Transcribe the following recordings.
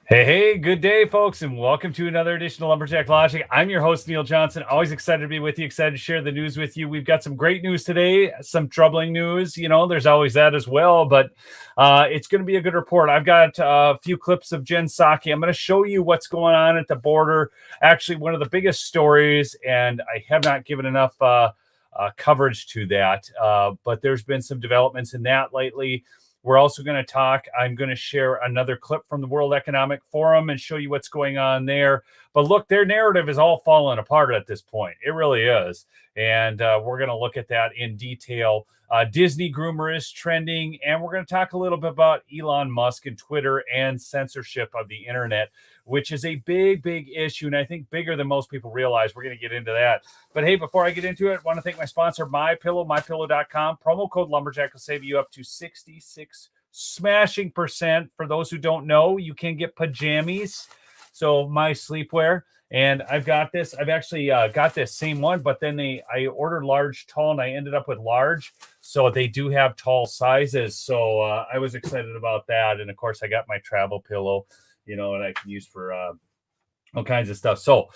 Hey, good day, folks, and welcome to another edition of Lumberjack Logic. I'm your host, Neil Johnson. Always excited to be with you, excited to share the news with you. We've got some great news today, some troubling news. There's always that as well, but it's going to be a good report. I've got a few clips of Jen Psaki. I'm going to show you what's going on at the border. Actually, one of the biggest stories, and I have not given enough coverage to that, but there's been some developments in that lately. We're also going to talk. I'm going to share another clip from the World Economic Forum and show you what's going on there. But look, their narrative is all falling apart at this point. It really is. And we're going to look at that in detail. Disney groomer is trending. And we're going to talk a little bit about Elon Musk and Twitter and censorship of the internet, which is a big, big issue. And I think bigger than most people realize. We're going to get into that. But hey, before I get into it, I want to thank my sponsor, MyPillow, mypillow.com. Promo code Lumberjack will save you up to 66 smashing percent. For those who don't know, you can get pajamas. So my sleepwear. And I've got this. I've actually got this same one, but then I ordered large, tall, and I ended up with large. So they do have tall sizes. So I was excited about that. And of course, I got my travel pillow, and I can use for all kinds of stuff. So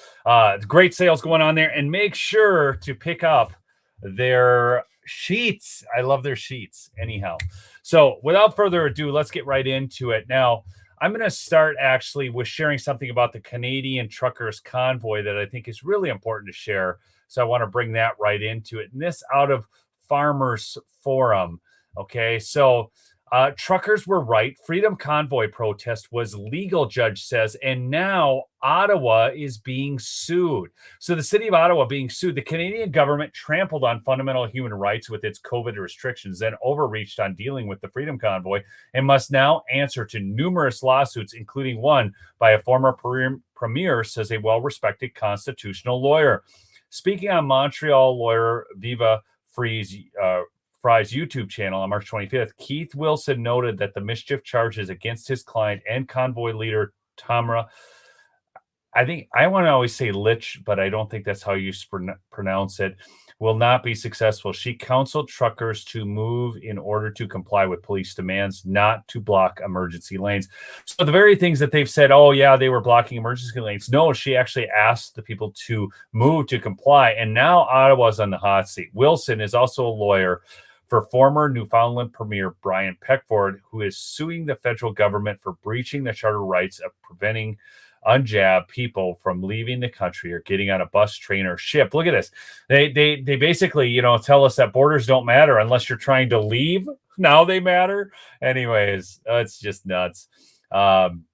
great sales going on there. And make sure to pick up their sheets. I love their sheets anyhow. So without further ado, let's get right into it. Now, I'm going to start actually with sharing something about the Canadian truckers convoy that I think is really important to share. So I want to bring that right into it. And this out of Farmers Forum. Okay, so truckers were right. Freedom Convoy protest was legal, judge says, and now Ottawa is being sued. So the city of Ottawa being sued. The Canadian government trampled on fundamental human rights with its COVID restrictions, then overreached on dealing with the Freedom Convoy, and must now answer to numerous lawsuits, including one by a former premier, says a well-respected constitutional lawyer. Speaking on Montreal lawyer Viva Fry's YouTube channel on March 25th, Keith Wilson noted that the mischief charges against his client and convoy leader Tamra, I think I want to always say Lich, but I don't think that's how you pronounce it, will not be successful. She counseled truckers to move in order to comply with police demands, not to block emergency lanes. So the very things that they've said, oh yeah, they were blocking emergency lanes. No, she actually asked the people to move to comply. And now Ottawa's on the hot seat. Wilson is also a lawyer for former Newfoundland Premier Brian Peckford, who is suing the federal government for breaching the charter rights of preventing unjabbed people from leaving the country or getting on a bus, train, or ship. Look at this. They basically, tell us that borders don't matter unless you're trying to leave. Now they matter. Anyways, it's just nuts. And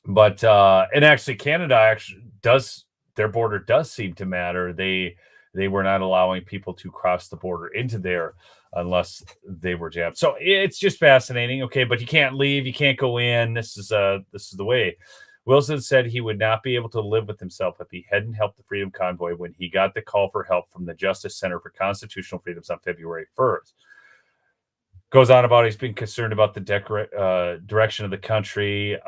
actually Canada actually does, their border does seem to matter. They were not allowing people to cross the border into there unless they were jabbed. So it's just fascinating. Okay, but you can't leave, you can't go in. This is the way. Wilson said he would not be able to live with himself if he hadn't helped the Freedom Convoy when he got the call for help from the Justice Center for Constitutional Freedoms on February 1st. Goes on about he's been concerned about the direction of the country.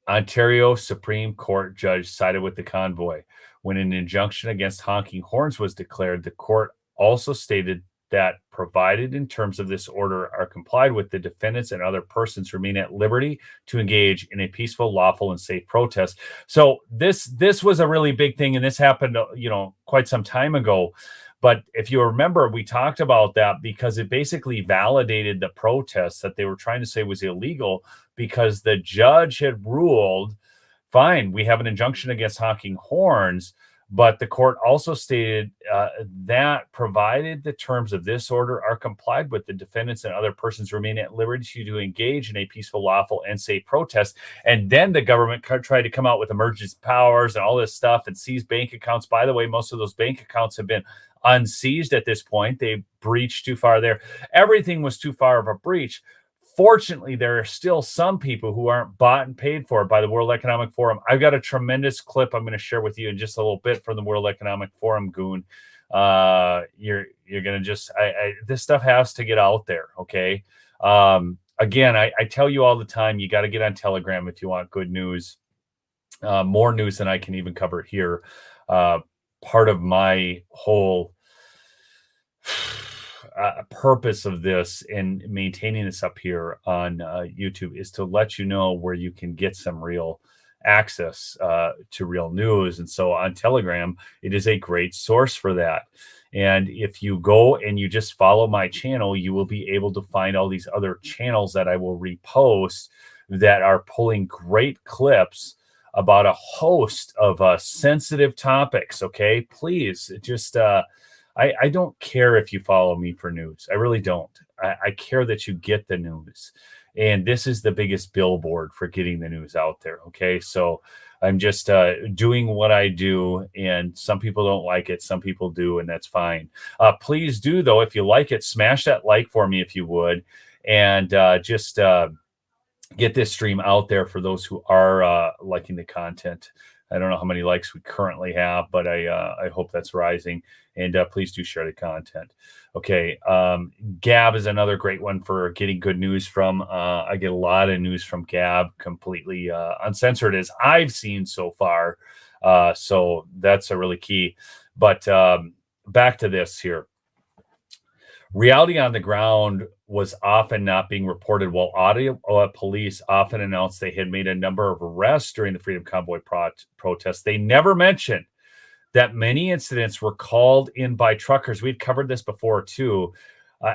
Ontario Supreme Court judge sided with the convoy. When an injunction against honking horns was declared, the court also stated that provided in terms of this order are complied with, the defendants and other persons remain at liberty to engage in a peaceful, lawful, and safe protest. So this was a really big thing, and this happened, quite some time ago. But if you remember, we talked about that because it basically validated the protest that they were trying to say was illegal, because the judge had ruled, fine, we have an injunction against honking horns. But the court also stated that provided the terms of this order are complied with, the defendants and other persons remain at liberty to engage in a peaceful, lawful, and safe protest. And then the government tried to come out with emergency powers and all this stuff and seize bank accounts. By the way, most of those bank accounts have been unseized at this point. They breached too far there. Everything was too far of a breach. Fortunately, there are still some people who aren't bought and paid for by the World Economic Forum. I've got a tremendous clip I'm going to share with you in just a little bit from the World Economic Forum, Goon. You're going to just, this stuff has to get out there, okay? Again, I tell you all the time, you got to get on Telegram if you want good news, more news than I can even cover here. Part of my whole purpose of this and maintaining this up here on YouTube is to let you know where you can get some real access to real news. And so on Telegram, it is a great source for that. And if you go and you just follow my channel, you will be able to find all these other channels that I will repost that are pulling great clips about a host of sensitive topics. Okay, please just I don't care if you follow me for news. I really don't. I care that you get the news. And this is the biggest billboard for getting the news out there. Okay. So I'm just doing what I do. And some people don't like it. Some people do. And that's fine. Please do, though, if you like it, smash that like for me if you would. And just get this stream out there for those who are liking the content. I don't know how many likes we currently have, but I hope that's rising. And please do share the content. Okay. Gab is another great one for getting good news from. I get a lot of news from Gab, completely uncensored as I've seen so far. So that's a really key. But back to this here. Reality on the ground was often not being reported, while audio police often announced they had made a number of arrests during the Freedom Convoy protests. They never mentioned that many incidents were called in by truckers. We'd covered this before too,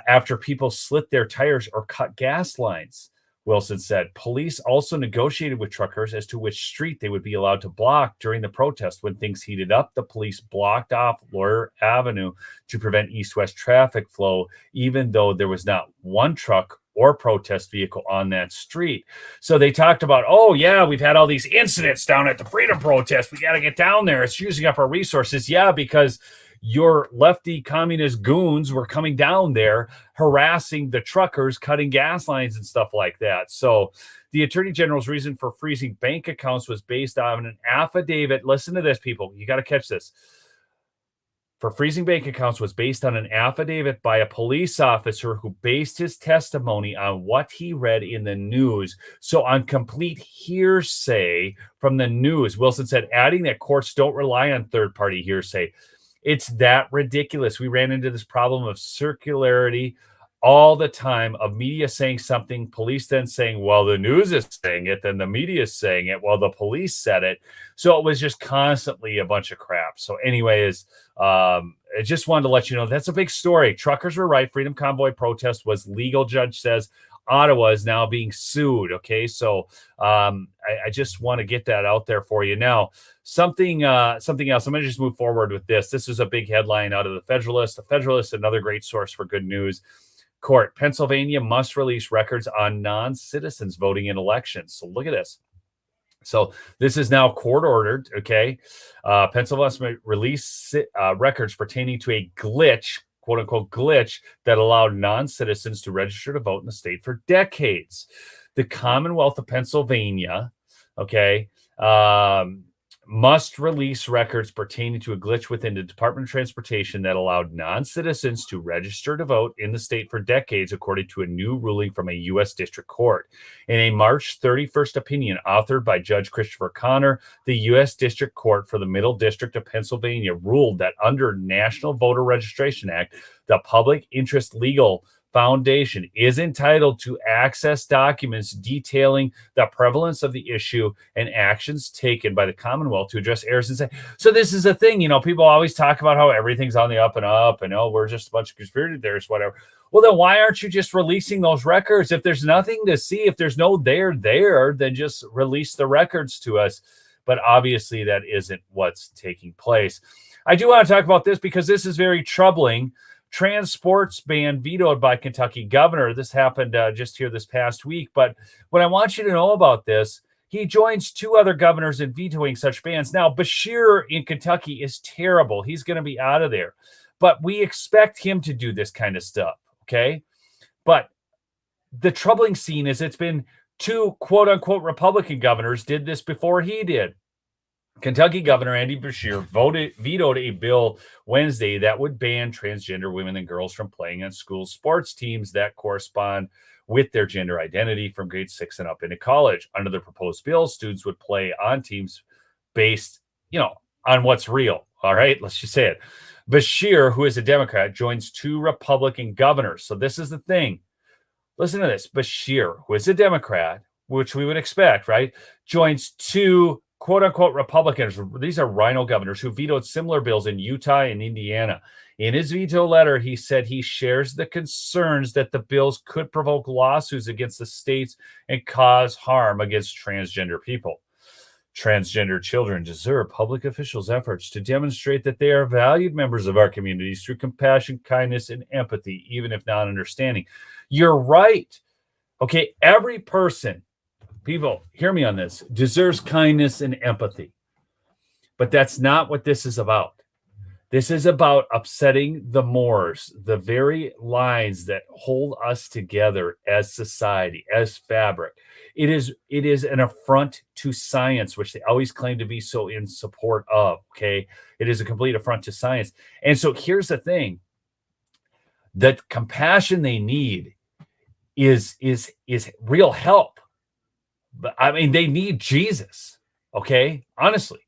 after people slit their tires or cut gas lines. Wilson said police also negotiated with truckers as to which street they would be allowed to block during the protest. When things heated up, the police blocked off Lawyer Avenue to prevent east-west traffic flow, even though there was not one truck or protest vehicle on that street. So they talked about, oh, yeah, we've had all these incidents down at the Freedom Protest. We got to get down there. It's using up our resources. Yeah, because your lefty communist goons were coming down there, harassing the truckers, cutting gas lines and stuff like that. So the Attorney General's reason for freezing bank accounts was based on an affidavit. Listen to this, people. You got to catch this. For freezing bank accounts was based on an affidavit by a police officer who based his testimony on what he read in the news. So on complete hearsay from the news, Wilson said, adding that courts don't rely on third-party hearsay. It's that ridiculous. We ran into this problem of circularity all the time, of media saying something, police then saying, well, the news is saying it, then the media is saying it, well, the police said it. So it was just constantly a bunch of crap. So anyways, I just wanted to let you know that's a big story. Truckers were right. Freedom Convoy protest was legal, judge says. Ottawa is now being sued. Okay, so I just want to get that out there for you. Now, something else. I'm going to just move forward with this. This is a big headline out of the Federalist. The Federalist, another great source for good news. Court, Pennsylvania must release records on non-citizens voting in elections. So look at this. So this is now court ordered. Okay, Pennsylvania must release records pertaining to a glitch, quote unquote glitch, that allowed non-citizens to register to vote in the state for decades. The Commonwealth of Pennsylvania, okay, must release records pertaining to a glitch within the Department of Transportation that allowed non-citizens to register to vote in the state for decades, according to a new ruling from a U.S. District Court. In a March 31st opinion authored by Judge Christopher Connor, the U.S. District Court for the Middle District of Pennsylvania ruled that under National Voter Registration Act, the Public Interest Legal Foundation is entitled to access documents detailing the prevalence of the issue and actions taken by the Commonwealth to address errors. And say, so this is a thing, people always talk about how everything's on the up and up and, oh, we're just a bunch of conspiracy theorists, whatever. Well, then why aren't you just releasing those records? If there's nothing to see, if there's no there, then just release the records to us. But obviously that isn't what's taking place. I do want to talk about this because this is very troubling. Transports ban vetoed by Kentucky governor. This happened just here this past week. But what I want you to know about this, he joins two other governors in vetoing such bans. Now, Beshear in Kentucky is terrible. He's going to be out of there. But we expect him to do this kind of stuff, okay? But the troubling scene is it's been two quote-unquote Republican governors did this before he did. Kentucky Governor Andy Beshear vetoed a bill Wednesday that would ban transgender women and girls from playing on school sports teams that correspond with their gender identity from grade 6 and up into college. Under the proposed bill, students would play on teams based, on what's real. All right, let's just say it. Bashir, who is a Democrat, joins 2 Republican governors. So this is the thing. Listen to this. Bashir, who is a Democrat, which we would expect, right, joins 2 quote unquote Republicans. These are rhino governors who vetoed similar bills in Utah and Indiana. In his veto letter, he said he shares the concerns that the bills could provoke lawsuits against the states and cause harm against transgender people. Transgender children deserve public officials' efforts to demonstrate that they are valued members of our communities through compassion, kindness, and empathy, even if not understanding. You're right. Okay, every person, people, hear me on this, deserves kindness and empathy. But that's not what this is about. This is about upsetting the mores, the very lines that hold us together as society, as fabric. It is an affront to science, which they always claim to be so in support of. Okay, it is a complete affront to science. And so here's the thing: the compassion they need is real help. But I mean, they need Jesus. Okay, honestly,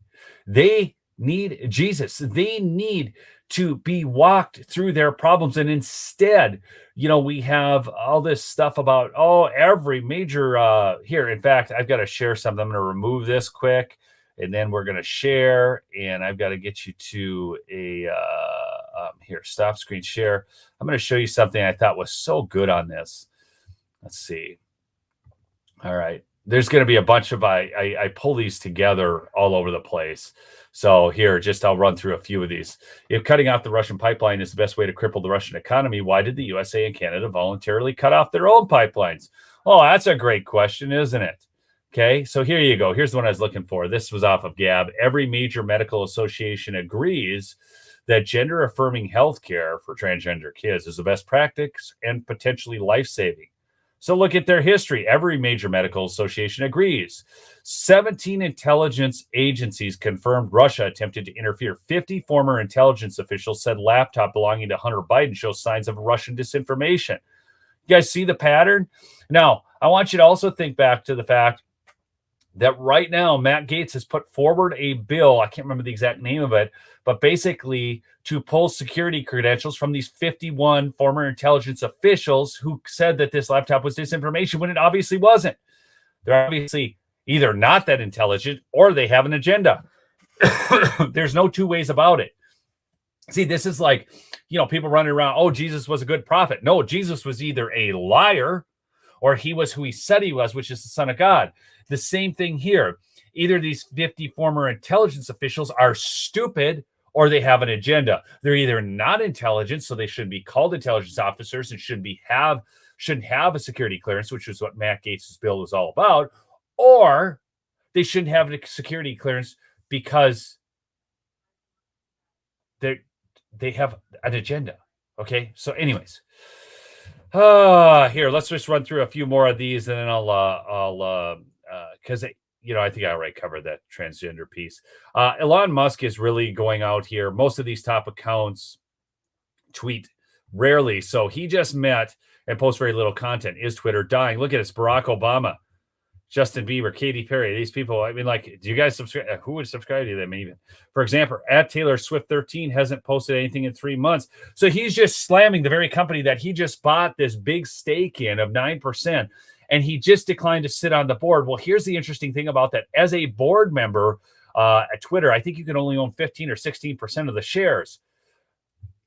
they need Jesus. They need to be walked through their problems. And instead, we have all this stuff about, every major here. In fact, I've got to share something. I'm going to remove this quick, and then we're going to share. And I've got to get you to a here, stop screen share. I'm going to show you something I thought was so good on this. Let's see. All right. There's going to be a bunch of, I pull these together all over the place. So here, I'll run through a few of these. If cutting off the Russian pipeline is the best way to cripple the Russian economy, why did the USA and Canada voluntarily cut off their own pipelines? Oh, that's a great question, isn't it? Okay, so here you go. Here's the one I was looking for. This was off of Gab. Every major medical association agrees that gender-affirming healthcare for transgender kids is the best practice and potentially life-saving. So look at their history. Every major medical association agrees. 17 intelligence agencies confirmed Russia attempted to interfere. 50 former intelligence officials said laptop belonging to Hunter Biden shows signs of Russian disinformation. You guys see the pattern? Now, I want you to also think back to the fact that right now, Matt Gaetz has put forward a bill, I can't remember the exact name of it, but basically to pull security credentials from these 51 former intelligence officials who said that this laptop was disinformation when it obviously wasn't. They're obviously either not that intelligent or they have an agenda. There's no two ways about it. See, this is like, people running around, Jesus was a good prophet. No, Jesus was either a liar or he was who he said he was, which is the Son of God. The same thing here. Either these 50 former intelligence officials are stupid or they have an agenda. They're either not intelligent, so they shouldn't be called intelligence officers and shouldn't have a security clearance, which is what Matt Gaetz' bill was all about, or they shouldn't have a security clearance because they have an agenda. Okay, so anyways, here, let's just run through a few more of these, and then I'll because I think I already covered that transgender piece. Elon Musk is really going out here. Most of these top accounts tweet rarely, so he just met and posts very little content. Is Twitter dying? Look at this: Barack Obama, Justin Bieber, Katy Perry. These people, I mean, like, do you guys subscribe? Who would subscribe to them even? For example, at Taylor Swift 13 hasn't posted anything in 3 months. So he's just slamming the very company that he just bought this big stake in of 9%. And he just declined to sit on the board. Well, here's the interesting thing about that. As a board member at Twitter, I think you can only own 15 or 16% of the shares.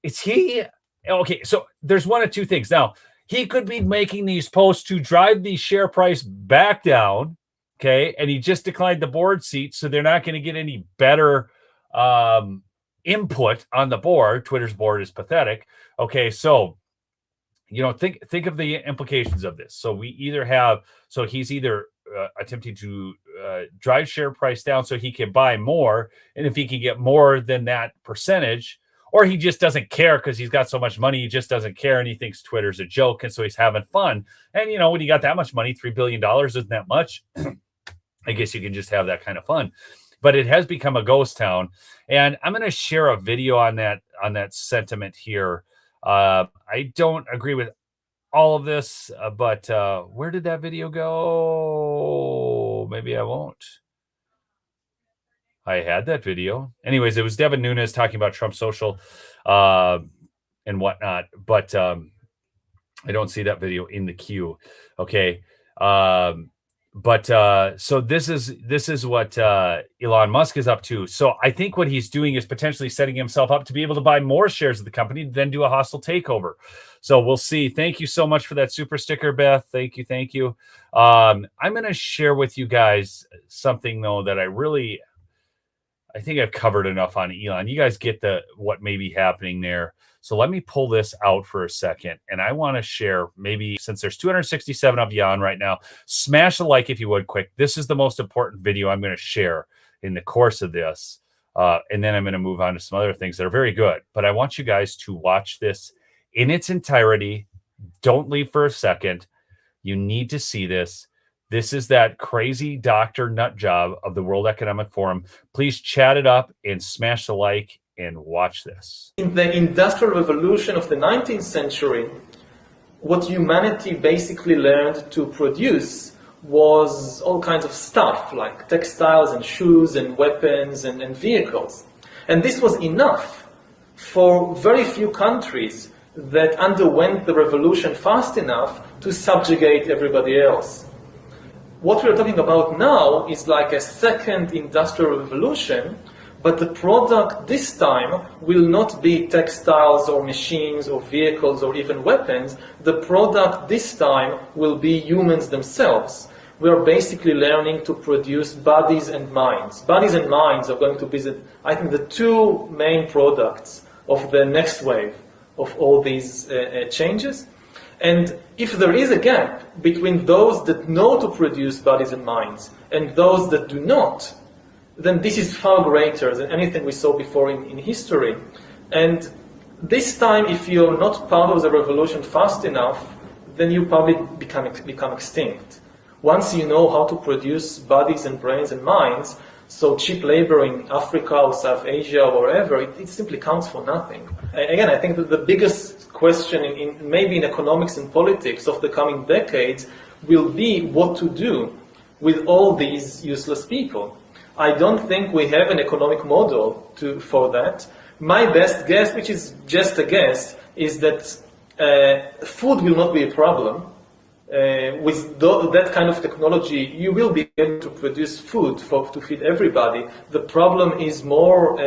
Is he? Okay, so there's one of two things. Now, he could be making these posts to drive the share price back down, okay? And he just declined the board seat, so they're not going to get any better input on the board. Twitter's board is pathetic. Okay, so think of the implications of this. So he's either attempting to drive share price down so he can buy more, and if he can get more than that percentage, or he just doesn't care because he's got so much money, he just doesn't care and he thinks Twitter's a joke, and so he's having fun. And when you got that much money, $3 billion isn't that much. I guess you can just have that kind of fun. But it has become a ghost town, and I'm going to share a video on that sentiment here. I don't agree with all of this, but where did that video go? Maybe I won't. I had that video. Anyways, it was Devin Nunes talking about Trump Social and whatnot, but I don't see that video in the queue. Okay. So this is what Elon Musk is up to. So I think what he's doing is potentially setting himself up to be able to buy more shares of the company, then do a hostile takeover. So we'll see. Thank you so much for that super sticker, Beth. Thank you. I'm going to share with you guys something though that I think I've covered enough on Elon. You guys get what may be happening there. So let me pull this out for a second. And I want to share, maybe since there's 267 of you on right now, smash a like if you would quick. This is the most important video I'm going to share in the course of this. And then I'm going to move on to some other things that are very good. But I want you guys to watch this in its entirety. Don't leave for a second. You need to see this. This is that crazy doctor nut job of the World Economic Forum. Please chat it up and smash the like and watch this. In the Industrial Revolution of the 19th century, what humanity basically learned to produce was all kinds of stuff, like textiles and shoes and weapons and vehicles. And this was enough for very few countries that underwent the revolution fast enough to subjugate everybody else. What we're talking about now is like a second industrial revolution, but the product this time will not be textiles or machines or vehicles or even weapons. The product this time will be humans themselves. We are basically learning to produce bodies and minds. Bodies and minds are going to be, I think, the two main products of the next wave of all these changes. And if there is a gap between those that know to produce bodies and minds and those that do not, then this is far greater than anything we saw before in history. And this time, if you're not part of the revolution fast enough, then you probably become extinct. Once you know how to produce bodies and brains and minds, so cheap labor in Africa or South Asia or wherever, it simply counts for nothing. Again, I think that the biggest question maybe in economics and politics of the coming decades will be what to do with all these useless people. I don't think we have an economic model for that. My best guess, which is just a guess, is that food will not be a problem. With that kind of technology, you will be able to produce food to feed everybody. The problem is more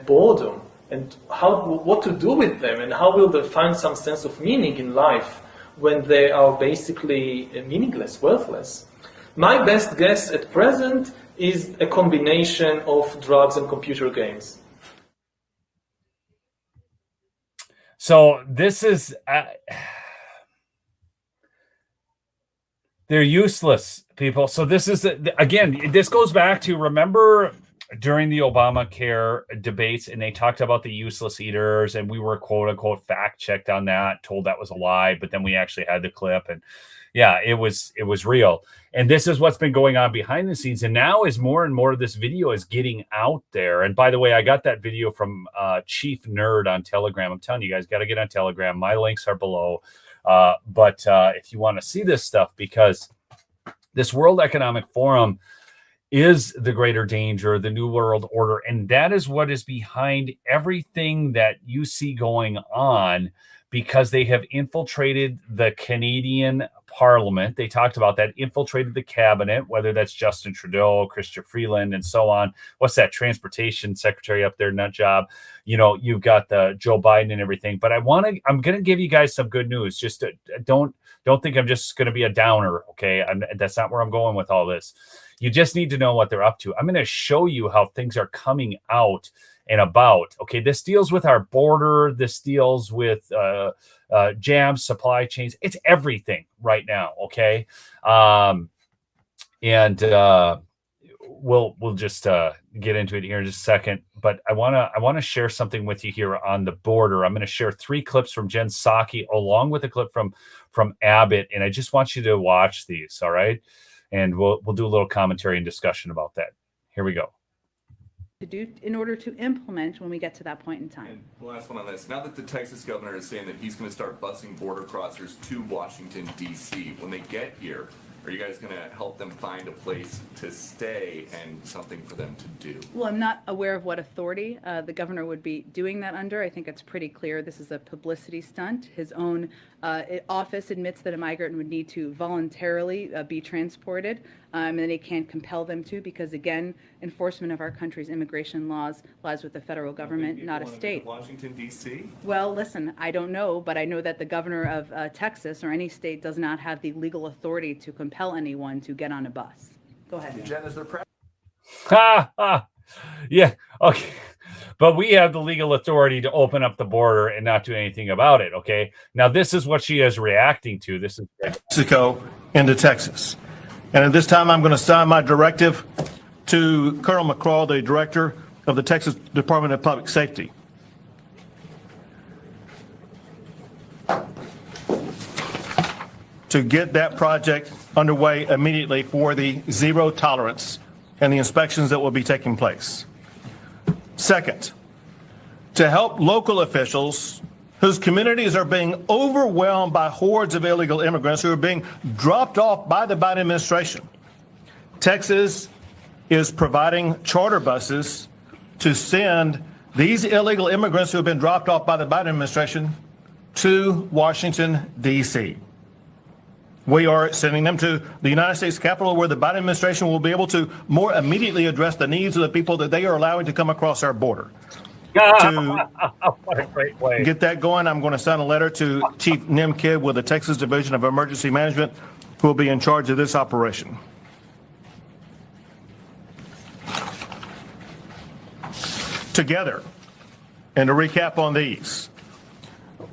boredom and what to do with them, and how will they find some sense of meaning in life when they are basically meaningless, worthless. My best guess at present is a combination of drugs and computer games. So this is... they're useless, people. So this is, again, this goes back to, remember during the Obamacare debates, and they talked about the useless eaters, and we were quote unquote fact checked on that, told that was a lie, but then we actually had the clip, and yeah, it was real. And this is what's been going on behind the scenes. And now as more and more of this video is getting out there. And by the way, I got that video from Chief Nerd on Telegram. I'm telling you guys, got to get on Telegram. My links are below. But if you want to see this stuff, because this World Economic Forum is the greater danger, the New World Order, and that is what is behind everything that you see going on, because they have infiltrated the Canadian Parliament. They talked about that, infiltrated the cabinet, whether that's Justin Trudeau, Chrystia Freeland, and so on. What's that transportation secretary up there, nut job? You know, you've got the Joe Biden and everything. But I'm going to give you guys some good news. Just don't think I'm just going to be a downer, okay? That's not where I'm going with all this. You just need to know what they're up to. I'm going to show you how things are coming out and about. Okay, this deals with our border. This deals with jams, supply chains. It's everything right now. Okay, we'll just get into it here in just a second. But I wanna share something with you here on the border. I'm going to share 3 clips from Jen Psaki along with a clip from Abbott, and I just want you to watch these. All right, and we'll do a little commentary and discussion about that. Here we go. To do in order to implement when we get to that point in time. And the last one on this, now that the Texas governor is saying that he's going to start busing border crossers to Washington, D.C., when they get here, Are you guys going to help them find a place to stay and something for them to do? Well, I'm not aware of what authority the governor would be doing that under. I think it's pretty clear this is a publicity stunt. His own office admits that a migrant would need to voluntarily be transported, and then he can't compel them to, because again, enforcement of our country's immigration laws lies with the federal government, not a state. Washington, D.C.? Well, listen, I don't know, but I know that the governor of Texas or any state does not have the legal authority to compel anyone to get on a bus. Go ahead. Jen, is there Yeah. Okay. But we have the legal authority to open up the border and not do anything about it. Okay. Now, this is what she is reacting to. This is Mexico into Texas. And at this time, I'm going to sign my directive to Colonel McCraw, the director of the Texas Department of Public Safety. To get that project underway immediately for the zero tolerance and the inspections that will be taking place. Second, to help local officials whose communities are being overwhelmed by hordes of illegal immigrants who are being dropped off by the Biden administration. Texas is providing charter buses to send these illegal immigrants who have been dropped off by the Biden administration to Washington, D.C. We are sending them to the United States Capitol, where the Biden administration will be able to more immediately address the needs of the people that they are allowing to come across our border. To what a great way. get that going, I'm going to send a letter to Chief Nim Kidd with the Texas Division of Emergency Management, who will be in charge of this operation. Together, and to recap on these,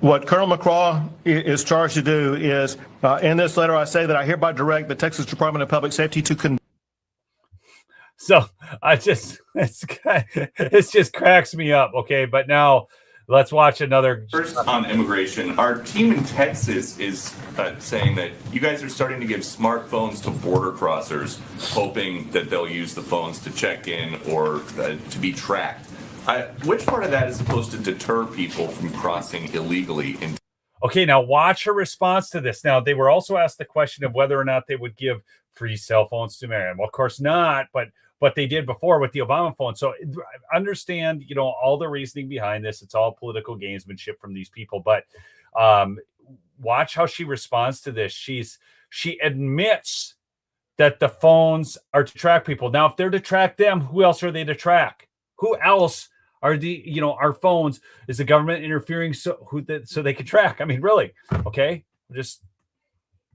what Colonel McCraw is charged to do is, in this letter, I say that I hereby direct the Texas Department of Public Safety to So it just cracks me up. Okay. But now let's watch another. First, on immigration, our team in Texas is saying that you guys are starting to give smartphones to border crossers, hoping that they'll use the phones to check in or to be tracked. Which part of that is supposed to deter people from crossing illegally? Okay, now watch her response to this. Now, they were also asked the question of whether or not they would give free cell phones to Marion. Well, of course not, but they did before with the Obama phone. So understand, all the reasoning behind this. It's all political gamesmanship from these people. But watch how she responds to this. She admits that the phones are to track people. Now, if they're to track them, who else are they to track? Who else are our phones? Is the government interfering so they can track? I mean, really? Okay, just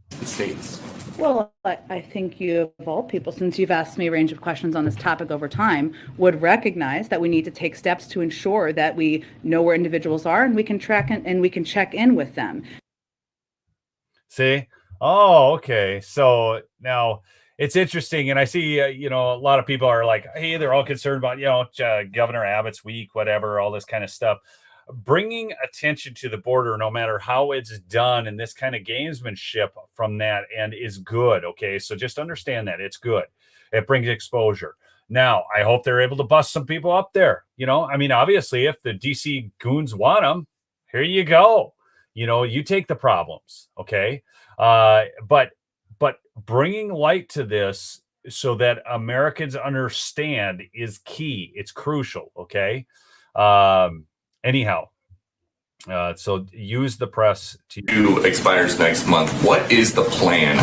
the states. Well, I think you, of all people, since you've asked me a range of questions on this topic over time, would recognize that we need to take steps to ensure that we know where individuals are and we can track and we can check in with them. See? Oh, okay. So now it's interesting. And I see, a lot of people are like, hey, they're all concerned about, Governor Abbott's week, whatever, all this kind of stuff. Bringing attention to the border, no matter how it's done, and this kind of gamesmanship from that end is good. Okay. So just understand that it's good. It brings exposure. Now, I hope they're able to bust some people up there. Obviously, if the DC goons want them, here you go. You take the problems. Okay. But bringing light to this so that Americans understand is key. It's crucial. Okay. Anyhow, so use the press to expires next month. What is the plan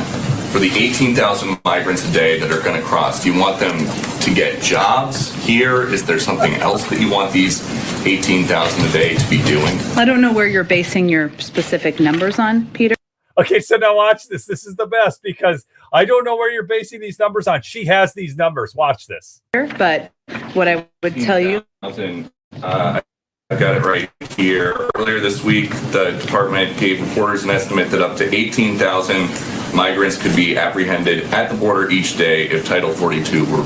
for the 18,000 migrants a day that are going to cross? Do you want them to get jobs here? Is there something else that you want these 18,000 a day to be doing? I don't know where you're basing your specific numbers on, Peter. Okay, so now watch this. This is the best because I don't know where you're basing these numbers on. She has these numbers. Watch this. But what I would tell you. I've got it right here. Earlier this week, the department gave reporters an estimate that up to 18,000 migrants could be apprehended at the border each day if Title 42 were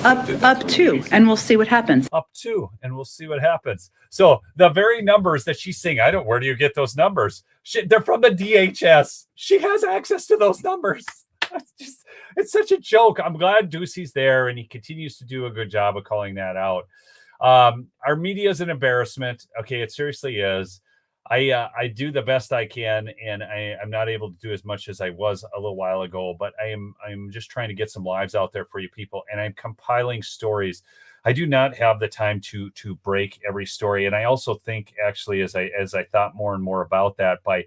up to, and we'll see what happens. Up to, and we'll see what happens. So the very numbers that she's saying, where do you get those numbers? They're from the DHS. She has access to those numbers. It's such a joke. I'm glad Ducey's there, and he continues to do a good job of calling that out. Our media is an embarrassment. Okay, it seriously is. I do the best I can, and I'm not able to do as much as I was a little while ago, but I'm just trying to get some lives out there for you people, and I'm compiling stories. I do not have the time to break every story, and I also think actually as I thought more and more about that, by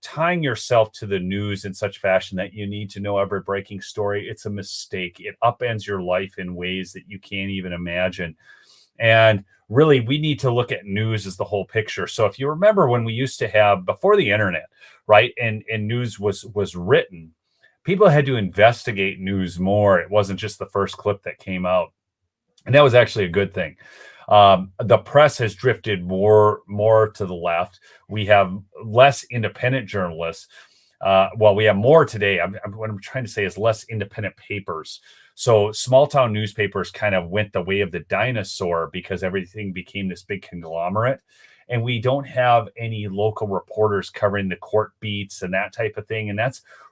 tying yourself to the news in such fashion that you need to know every breaking story, it's a mistake. It upends your life in ways that you can't even imagine. And really, we need to look at news as the whole picture. So if you remember when we used to have before the internet, right, and news was written, people had to investigate news more. It wasn't just the first clip that came out, and that was actually a good thing. The press has drifted more to the left. We have less independent journalists. Well, we have more today. What I'm trying to say is less independent papers. So small town newspapers kind of went the way of the dinosaur because everything became this big conglomerate. And we don't have any local reporters covering the court beats and that type of thing. And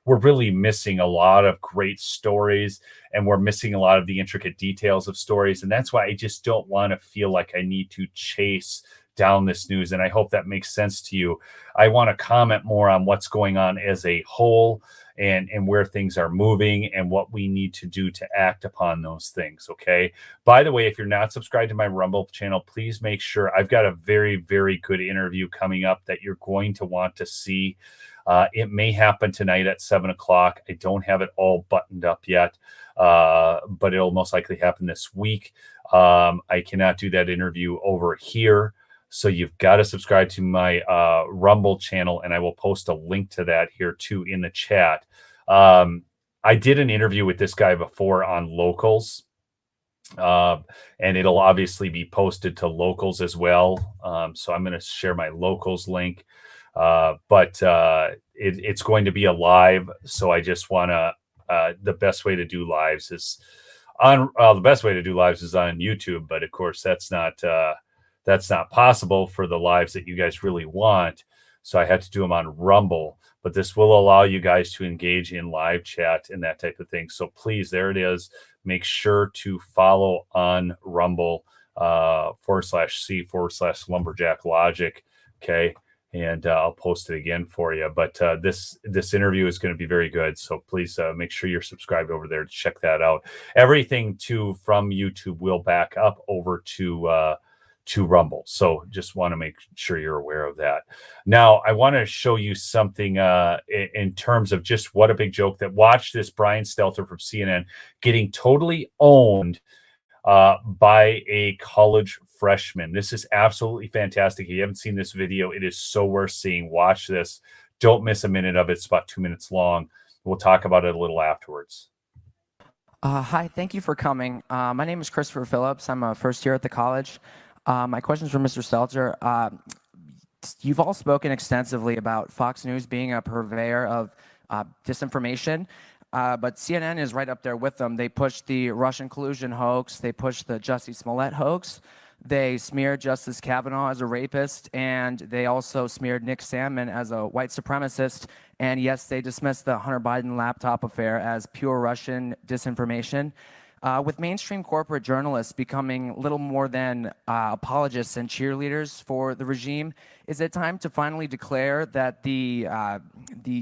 we're really missing a lot of great stories, and we're missing a lot of the intricate details of stories. And that's why I just don't want to feel like I need to chase down this news. And I hope that makes sense to you. I want to comment more on what's going on as a whole, and where things are moving and what we need to do to act upon those things. Okay. By the way, if you're not subscribed to my Rumble channel, please make sure. I've got a very, very good interview coming up that you're going to want to see. It may happen tonight at 7:00. I don't have it all buttoned up yet, but it'll most likely happen this week. I cannot do that interview over here. So you've got to subscribe to my Rumble channel, and I will post a link to that here too in the chat. I did an interview with this guy before on locals, and it'll obviously be posted to locals as well. So I'm going to share my locals link, but it's going to be a live. So I just want to, the best way to do lives is on YouTube, but of course that's not possible for the lives that you guys really want. So I had to do them on Rumble, but this will allow you guys to engage in live chat and that type of thing. So please, there it is. Make sure to follow on Rumble /C/Lumberjack Logic. Okay. And I'll post it again for you. But this interview is going to be very good. So please make sure you're subscribed over there to check that out. Everything too from YouTube will back up over to Rumble. So just want to make sure you're aware of that. Now, I want to show you something in terms of just what a big joke that watch this Brian Stelter from CNN getting totally owned by a college freshman. This is absolutely fantastic. If you haven't seen this video, it is so worth seeing. Watch this. Don't miss a minute of it. It's about 2 minutes long. We'll talk about it a little afterwards. Hi, thank you for coming. My name is Christopher Phillips. I'm a first year at the college. My question is for Mr. Stelter. You've all spoken extensively about Fox News being a purveyor of disinformation, but CNN is right up there with them. They pushed the Russian collusion hoax. They pushed the Jussie Smollett hoax. They smeared Justice Kavanaugh as a rapist, and they also smeared Nick Sandmann as a white supremacist. And yes, they dismissed the Hunter Biden laptop affair as pure Russian disinformation. With mainstream corporate journalists becoming little more than apologists and cheerleaders for the regime, is it time to finally declare that the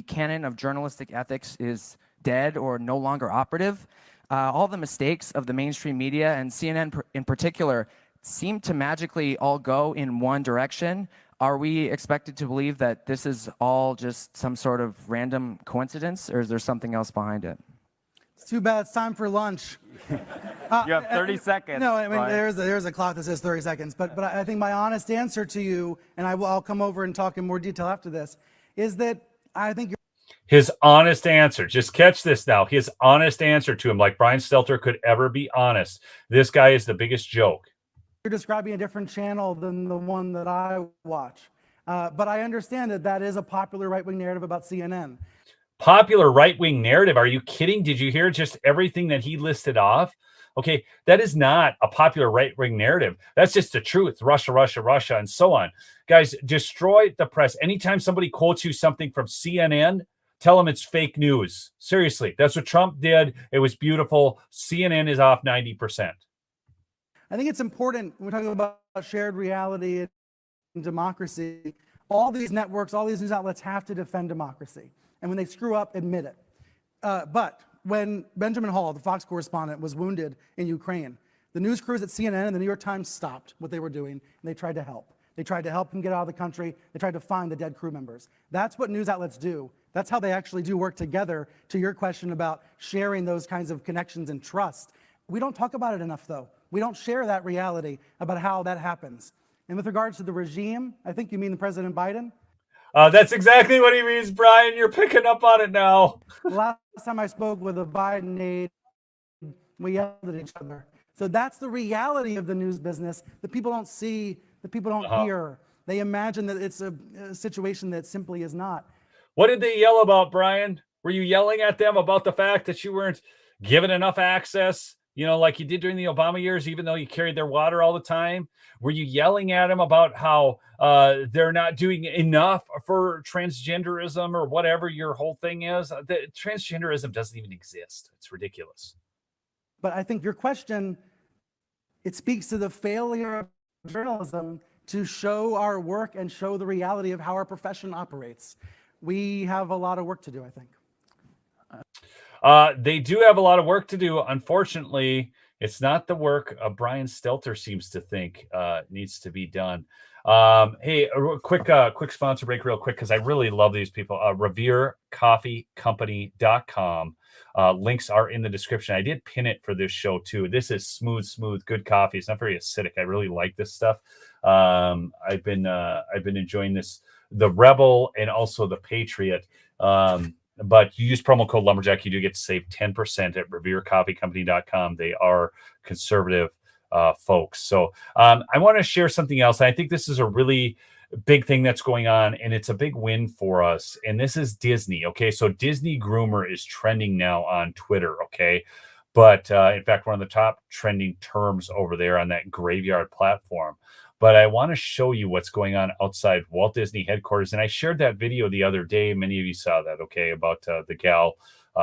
canon of journalistic ethics is dead or no longer operative? All the mistakes of the mainstream media, and CNN in particular, seem to magically all go in one direction. Are we expected to believe that this is all just some sort of random coincidence, or is there something else behind it? It's too bad. It's time for lunch. You have 30 seconds. No, I mean, Brian. there's a clock that says 30 seconds. But I think my honest answer to you, and I'll come over and talk in more detail after this, is that I think his honest answer, just catch this now, his honest answer to him, like Brian Stelter could ever be honest. This guy is the biggest joke. you're describing a different channel than the one that I watch. But I understand that that is a popular right-wing narrative about CNN. Popular right-wing narrative? Are you kidding? Did you hear just everything that he listed off? Okay, that is not a popular right-wing narrative. That's just the truth. Russia, Russia, Russia, and so on. Guys, destroy the press. Anytime somebody quotes you something from CNN, tell them it's fake news. Seriously, that's what Trump did. It was beautiful. CNN is off 90%. I think it's important when we're talking about shared reality and democracy. All these networks, all these news outlets have to defend democracy. And when they screw up, admit it. But when Benjamin Hall, the Fox correspondent, was wounded in Ukraine, the news crews at CNN and the New York Times stopped what they were doing, and they tried to help. They tried to help him get out of the country. They tried to find the dead crew members. That's what news outlets do. That's how they actually do work together, to your question about sharing those kinds of connections and trust. We don't talk about it enough, though. We don't share that reality about how that happens. And with regards to the regime, I think you mean President Biden? That's exactly what he means, Brian. You're picking up on it now. The last time I spoke with a Biden aide, we yelled at each other. So that's the reality of the news business that people don't see, that people don't hear. They imagine that it's a situation that simply is not. What did they yell about, Brian? Were you yelling at them about the fact that you weren't given enough access, like you did during the Obama years, even though you carried their water all the time? Were you yelling at them about how they're not doing enough for transgenderism or whatever your whole thing is? Transgenderism doesn't even exist. It's ridiculous. But I think your question, it speaks to the failure of journalism to show our work and show the reality of how our profession operates. We have a lot of work to do, I think. They do have a lot of work to do. Unfortunately, it's not the work Brian Stelter seems to think needs to be done. Hey, a quick sponsor break real quick, because I really love these people. RevereCoffeeCompany.com. Links are in the description. I did pin it for this show too. This is smooth, good coffee. It's not very acidic. I really like this stuff. I've been enjoying this, the Rebel and also the Patriot. But you use promo code Lumberjack, you do get to save 10% at RevereCoffeeCompany.com. They are conservative folks. So I want to share something else. I think this is a really big thing that's going on, and it's a big win for us. And this is Disney. Okay, so Disney groomer is trending now on Twitter. Okay, but in fact, one of the top trending terms over there on that graveyard platform. But I want to show you what's going on outside Walt Disney headquarters. And I shared that video the other day. Many of you saw that, okay, about the gal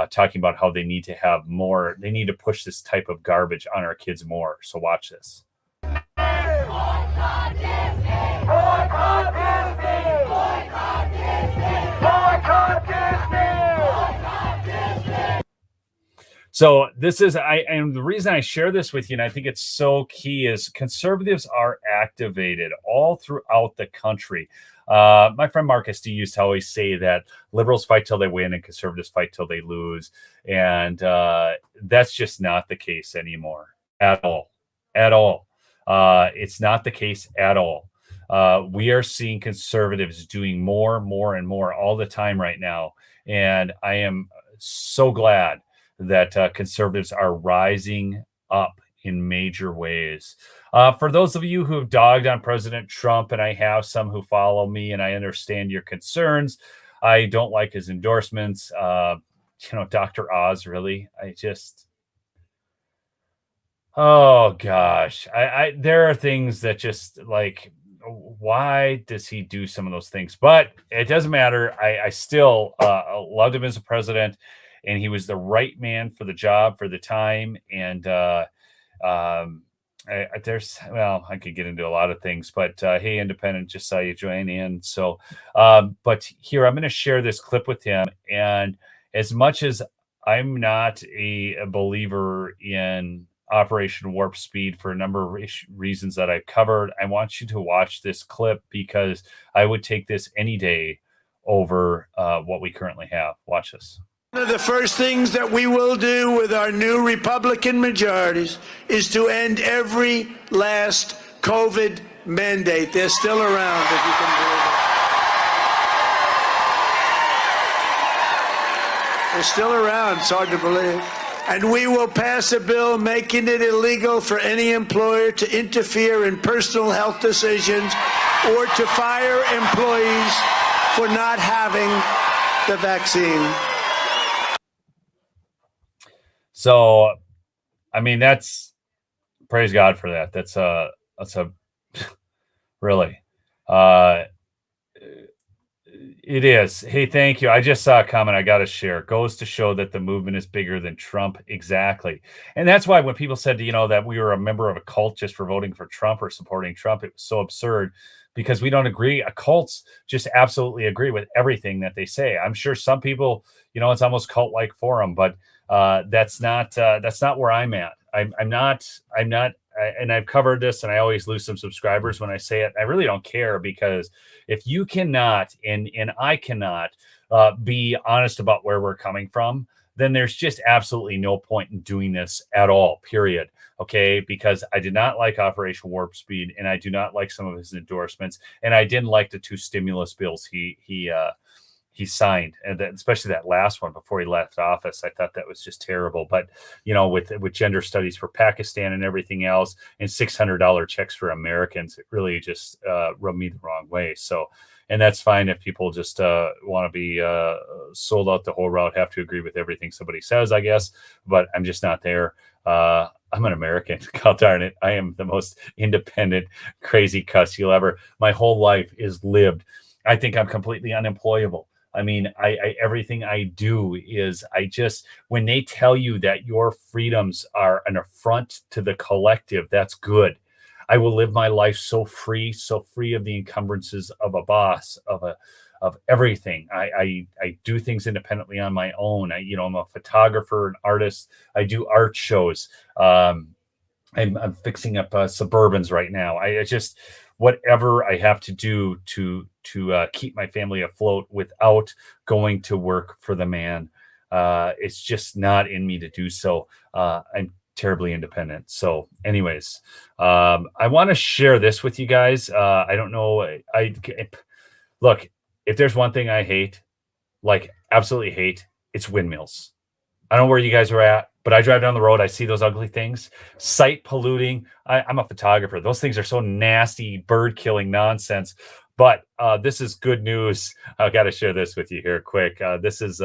talking about how they need to have more. They need to push this type of garbage on our kids more. So watch this. Boycott Disney! Boycott Disney! Boycott Disney! Boycott Disney! Boycott Disney! So this is, and the reason I share this with you, and I think it's so key, is conservatives are activated all throughout the country. My friend Marcus D used to always say that liberals fight till they win and conservatives fight till they lose. And that's just not the case anymore at all. It's not the case at all. We are seeing conservatives doing more and more all the time right now. And I am so glad that conservatives are rising up in major ways. For those of you who have dogged on President Trump, and I have some who follow me, and I understand your concerns, I don't like his endorsements. Dr. Oz, really? Oh gosh, there are things that just like, why does he do some of those things? But it doesn't matter. I still loved him as a president, and he was the right man for the job for the time. And I could get into a lot of things, but hey, Independent, just saw you join in. So, but here, I'm going to share this clip with him. And as much as I'm not a believer in Operation Warp Speed for a number of reasons that I've covered, I want you to watch this clip because I would take this any day over what we currently have. Watch this. One of the first things that we will do with our new Republican majorities is to end every last COVID mandate. They're still around, if you can believe it. They're still around. It's hard to believe. And we will pass a bill making it illegal for any employer to interfere in personal health decisions or to fire employees for not having the vaccine. So, I mean, praise God for that. That's a really, it is. Hey, thank you. I just saw a comment I got to share. It goes to show that the movement is bigger than Trump. Exactly. And that's why when people said, that we were a member of a cult just for voting for Trump or supporting Trump, it was so absurd, because we don't agree. Cults just absolutely agree with everything that they say. I'm sure some people, it's almost cult-like for them, but that's not where I'm at. I'm not, and I've covered this, and I always lose some subscribers when I say it. I really don't care, because if you cannot, and I cannot be honest about where we're coming from, then there's just absolutely no point in doing this at all, period. Okay, because I did not like Operation Warp Speed, and I do not like some of his endorsements, and I didn't like the 2 stimulus bills he signed, and especially that last one before he left office. I thought that was just terrible. But with gender studies for Pakistan and everything else, and $600 checks for Americans, it really just rubbed me the wrong way. So, and that's fine if people just want to be sold out the whole route, have to agree with everything somebody says, I guess. But I'm just not there. I'm an American. God darn it. I am the most independent, crazy cuss you'll ever. My whole life is lived. I think I'm completely unemployable. I mean, I everything I do is, when they tell you that your freedoms are an affront to the collective, that's good. I will live my life so free of the encumbrances of a boss, of everything. I do things independently on my own. I'm a photographer, an artist. I do art shows. I'm fixing up Suburbans right now. I just, whatever I have to do to keep my family afloat without going to work for the man. It's just not in me to do so. I'm terribly independent. So anyways, I want to share this with you guys. I don't know. Look, if there's one thing I hate, like absolutely hate, it's windmills. I don't know where you guys are at, but I drive down the road. I see those ugly things, sight polluting. I'm a photographer. Those things are so nasty, bird killing nonsense. But this is good news. I got to share this with you here quick. This is,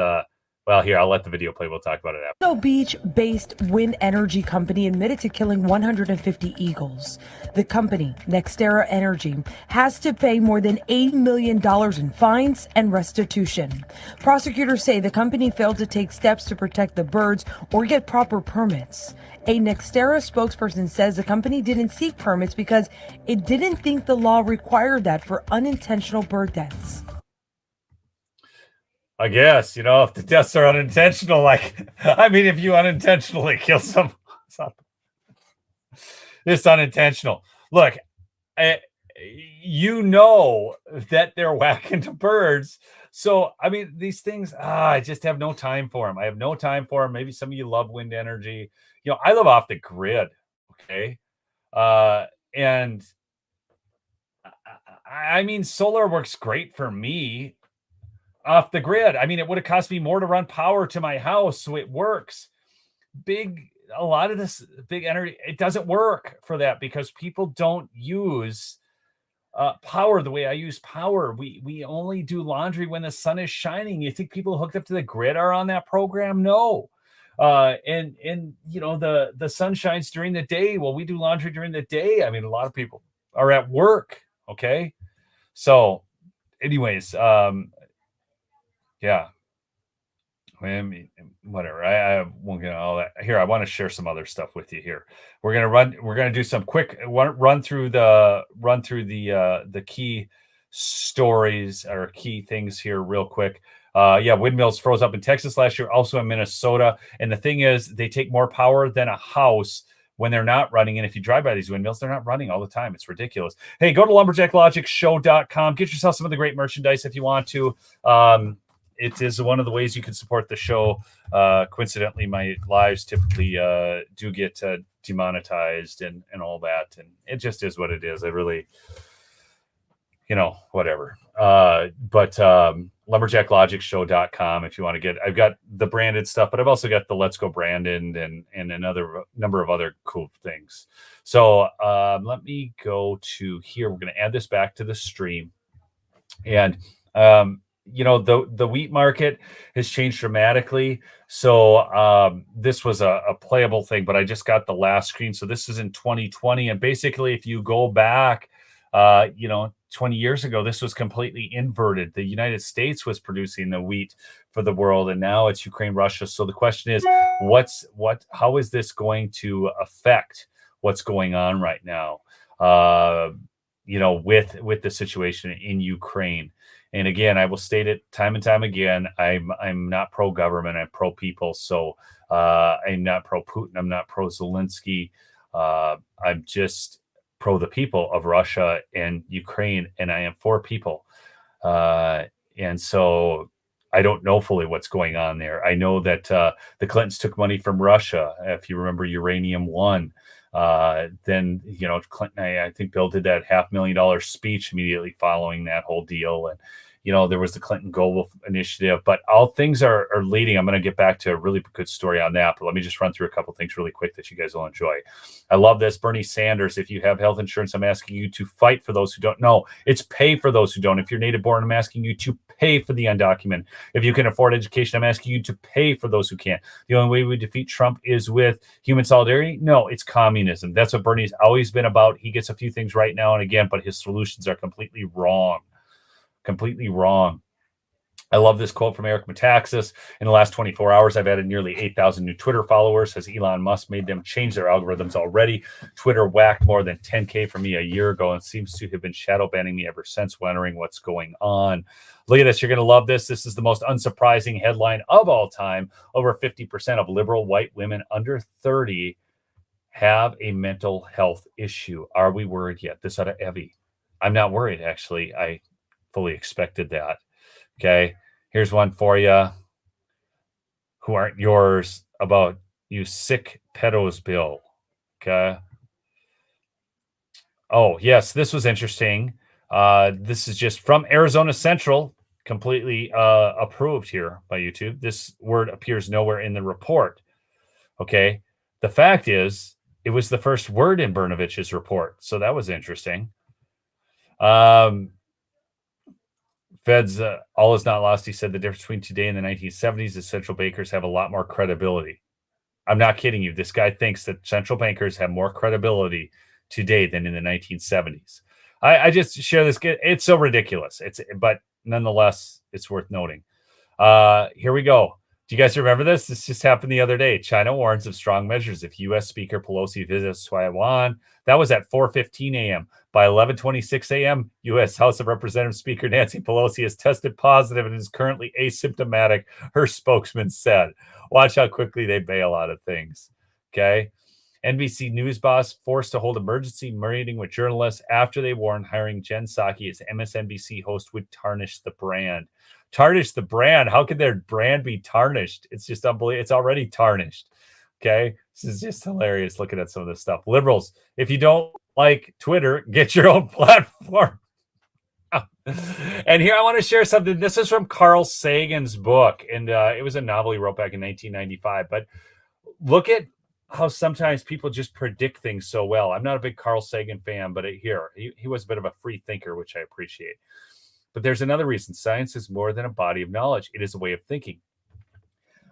here, I'll let the video play. We'll talk about it after. Beach-based wind energy company admitted to killing 150 eagles. The company, NextEra Energy, has to pay more than $80 million in fines and restitution. Prosecutors say the company failed to take steps to protect the birds or get proper permits. A NextEra spokesperson says the company didn't seek permits because it didn't think the law required that for unintentional bird deaths. I guess, if the deaths are unintentional, if you unintentionally kill someone, it's unintentional. Look, that they're whacking to birds. So, these things, I just have no time for them. I have no time for them. Maybe some of you love wind energy. I live off the grid. Okay. And solar works great for me off the grid. It would have cost me more to run power to my house, so it works. A lot of this big energy, it doesn't work for that because people don't use power the way I use power. We only do laundry when the sun is shining. You think people hooked up to the grid are on that program? No. And the sun shines during the day. Well, we do laundry during the day. A lot of people are at work. Okay. So anyways, yeah. Whatever. I won't get all that here. I want to share some other stuff with you here. We're gonna do some quick run through the key stories or key things here real quick. Windmills froze up in Texas last year, also in Minnesota. And the thing is, they take more power than a house when they're not running. And if you drive by these windmills, they're not running all the time. It's ridiculous. Hey, go to lumberjacklogicshow.com. Get yourself some of the great merchandise if you want to. It is one of the ways you can support the show. Coincidentally, my lives typically do get demonetized and all that. And it just is what it is. I really, whatever. Lumberjacklogicshow.com if you want to get, I've got the branded stuff, but I've also got the Let's Go branded and another number of other cool things. So let me go to here. We're going to add this back to the stream. And, the wheat market has changed dramatically. So this was a playable thing, but I just got the last screen. So this is in 2020. And basically, if you go back, 20 years ago, this was completely inverted. The United States was producing the wheat for the world, and now it's Ukraine, Russia. So the question is, how is this going to affect what's going on right now? with the situation in Ukraine. And again, I will state it time and time again. I'm not pro-government. I'm pro-people. So I'm not pro-Putin. I'm not pro-Zelensky. I'm just pro the people of Russia and Ukraine, and I am for people. And so I don't know fully what's going on there. I know that the Clintons took money from Russia. If you remember Uranium One, then Clinton, I think Bill did that $500,000 speech immediately following that whole deal, and there was the Clinton Global Initiative. But all things are leading. I'm going to get back to a really good story on that, but let me just run through a couple things really quick that you guys will enjoy. I love this. Bernie Sanders, if you have health insurance, I'm asking you to fight for those who don't. No, it's pay for those who don't. If you're native born, I'm asking you to pay for the undocumented. If you can afford education, I'm asking you to pay for those who can't. The only way we defeat Trump is with human solidarity. No, it's communism. That's what Bernie's always been about. He gets a few things right now and again, but his solutions are completely wrong. Completely wrong. I love this quote from Eric Metaxas. In the last 24 hours, I've added nearly 8,000 new Twitter followers. Has Elon Musk made them change their algorithms already? Twitter whacked more than 10K from me a year ago and seems to have been shadow banning me ever since, wondering what's going on. Look at this. You're going to love this. This is the most unsurprising headline of all time. Over 50% of liberal white women under 30 have a mental health issue. Are we worried yet? This out of Evie. I'm not worried, actually. I fully expected that. Okay, here's one for you who aren't yours about you sick pedos bill. Okay. Oh, yes, this was interesting. This is just from Arizona Central, completely approved here by YouTube. This word appears nowhere in the report. Okay. The fact is, it was the first word in Brnovich's report. So that was interesting. Feds, all is not lost. He said the difference between today and the 1970s is central bankers have a lot more credibility. I'm not kidding you. This guy thinks that central bankers have more credibility today than in the 1970s. I just share this. It's so ridiculous. But nonetheless, it's worth noting. Here we go. Do you guys remember this? This just happened the other day. China warns of strong measures if U.S. Speaker Pelosi visits Taiwan. That was at 4:15 a.m. By 11:26 a.m., U.S. House of Representatives Speaker Nancy Pelosi has tested positive and is currently asymptomatic, her spokesman said. Watch how quickly they bail out of things. Okay. NBC News boss forced to hold emergency meeting with journalists after they warned hiring Jen Psaki as MSNBC host would tarnish the brand. Tarnish the brand. How could their brand be tarnished? It's just unbelievable. It's already tarnished. Okay. This is just hilarious looking at some of this stuff. Liberals, if you don't like Twitter, get your own platform. And here I want to share something. This is from Carl Sagan's book. And it was a novel he wrote back in 1995. But look at how sometimes people just predict things so well. I'm not a big Carl Sagan fan, but he was a bit of a free thinker, which I appreciate. But there's another reason. Science is more than a body of knowledge. It is a way of thinking.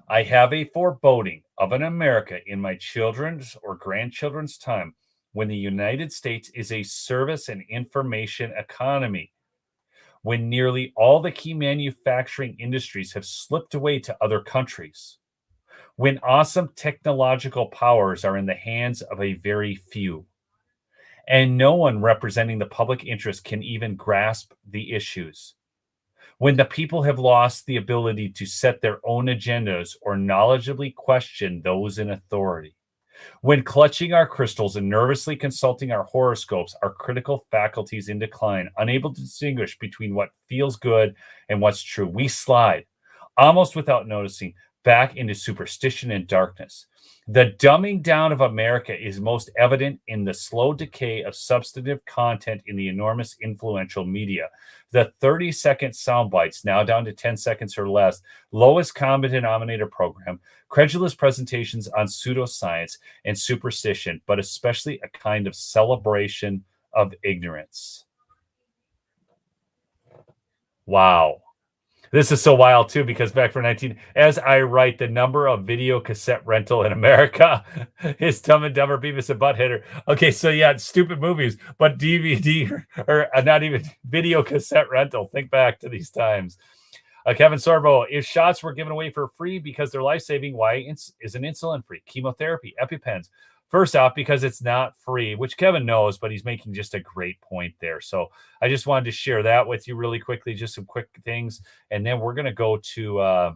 I have a foreboding of an America in my children's or grandchildren's time when the United States is a service and information economy, when nearly all the key manufacturing industries have slipped away to other countries, when awesome technological powers are in the hands of a very few, and no one representing the public interest can even grasp the issues. When the people have lost the ability to set their own agendas or knowledgeably question those in authority. When clutching our crystals and nervously consulting our horoscopes, our critical faculties in decline, unable to distinguish between what feels good and what's true, we slide, almost without noticing, back into superstition and darkness. The dumbing down of America is most evident in the slow decay of substantive content in the enormous influential media. The 30-second sound bites, now down to 10 seconds or less, lowest common denominator program, credulous presentations on pseudoscience and superstition, but especially a kind of celebration of ignorance. Wow. This is so wild, too, because back for as I write, the number of video cassette rental in America is Dumb and Dumber, Beavis and Butthead. Okay, so yeah, stupid movies, but DVD or not even video cassette rental. Think back to these times. Kevin Sorbo, if shots were given away for free because they're life-saving, why isn't insulin free? Chemotherapy, EpiPens, First off, because it's not free, which Kevin knows, but he's making just a great point there. So I just wanted to share that with you really quickly, just some quick things. And then we're going to go to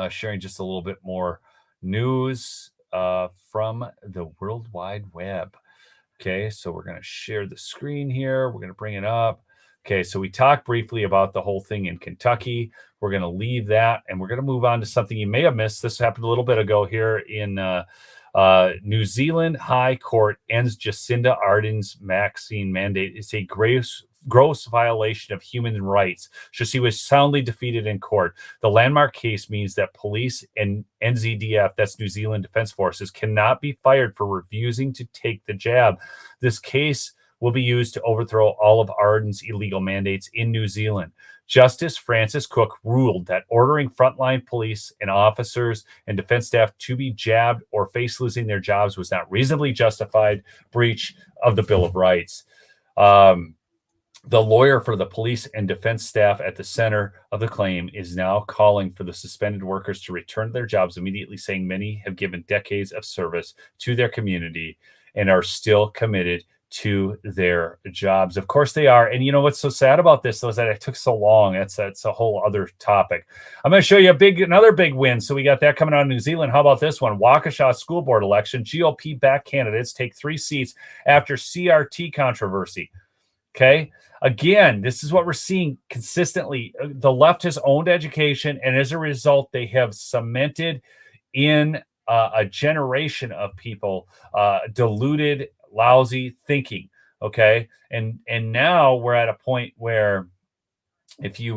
sharing just a little bit more news from the World Wide Web. Okay, so we're going to share the screen here. We're going to bring it up. Okay, so we talked briefly about the whole thing in Kentucky. We're going to leave that, and we're going to move on to something you may have missed. This happened a little bit ago here in New Zealand. High Court ends Jacinda Ardern's vaccine mandate. It's a gross violation of human rights. She was soundly defeated in court. The landmark case means that police and NZDF, that's New Zealand Defense Forces, cannot be fired for refusing to take the jab. This case will be used to overthrow all of Ardern's illegal mandates in New Zealand. Justice Francis Cook ruled that ordering frontline police and officers and defense staff to be jabbed or face losing their jobs was not reasonably justified breach of the Bill of Rights. The lawyer for the police and defense staff at the center of the claim is now calling for the suspended workers to return to their jobs immediately, saying many have given decades of service to their community and are still committed to their jobs. Of course they are. And you know what's so sad about this, though, is that it took so long. That's a whole other topic. I'm going to show you another big win. So we got that coming out of New Zealand. How about this one? Waukesha school board election. GOP-backed candidates take 3 seats after CRT controversy. Okay. Again, this is what we're seeing consistently. The left has owned education, and as a result, they have cemented in a generation of people deluded, lousy thinking. Okay. And now we're at a point where if you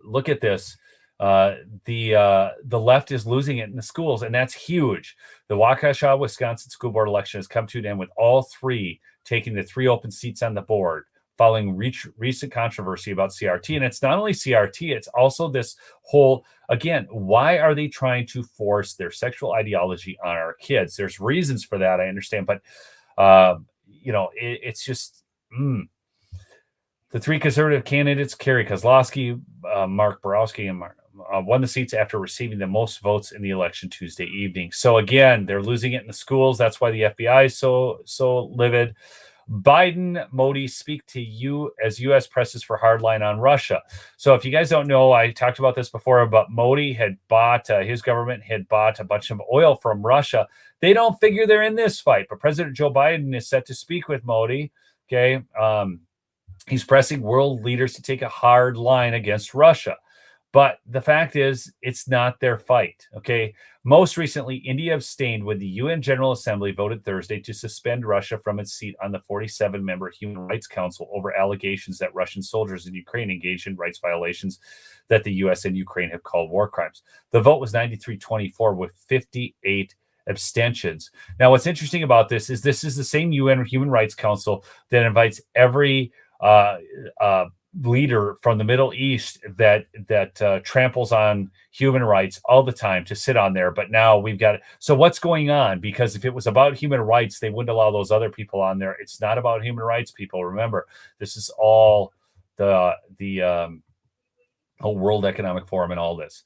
look at this, the left is losing it in the schools, and that's huge. The Waukesha, Wisconsin school board election has come to an end with all 3 taking the 3 open seats on the board following recent controversy about CRT. And it's not only CRT, it's also this whole, again, why are they trying to force their sexual ideology on our kids? There's reasons for that, I understand, but it's just the 3 conservative candidates, Kerry Kozlowski, Mark Borowski, and won the seats after receiving the most votes in the election Tuesday evening. So again, they're losing it in the schools. That's why the FBI is so livid. Biden, Modi speak to you as U.S. presses for hardline on Russia. So if you guys don't know, I talked about this before, but Modi had bought, his government had bought a bunch of oil from Russia. They don't figure they're in this fight, but President Joe Biden is set to speak with Modi. Okay. He's pressing world leaders to take a hard line against Russia. But the fact is, it's not their fight. Okay. Most recently, India abstained when the UN General Assembly voted Thursday to suspend Russia from its seat on the 47-member Human Rights Council over allegations that Russian soldiers in Ukraine engaged in rights violations that the U.S. and Ukraine have called war crimes. The vote was 93-24 with 58 abstentions. Now, what's interesting about this is the same UN Human Rights Council that invites every leader from the Middle East that tramples on human rights all the time to sit on there. But now we've got it. So what's going on? Because if it was about human rights, they wouldn't allow those other people on there. It's not about human rights, people. Remember, this is all the whole World Economic Forum and all this.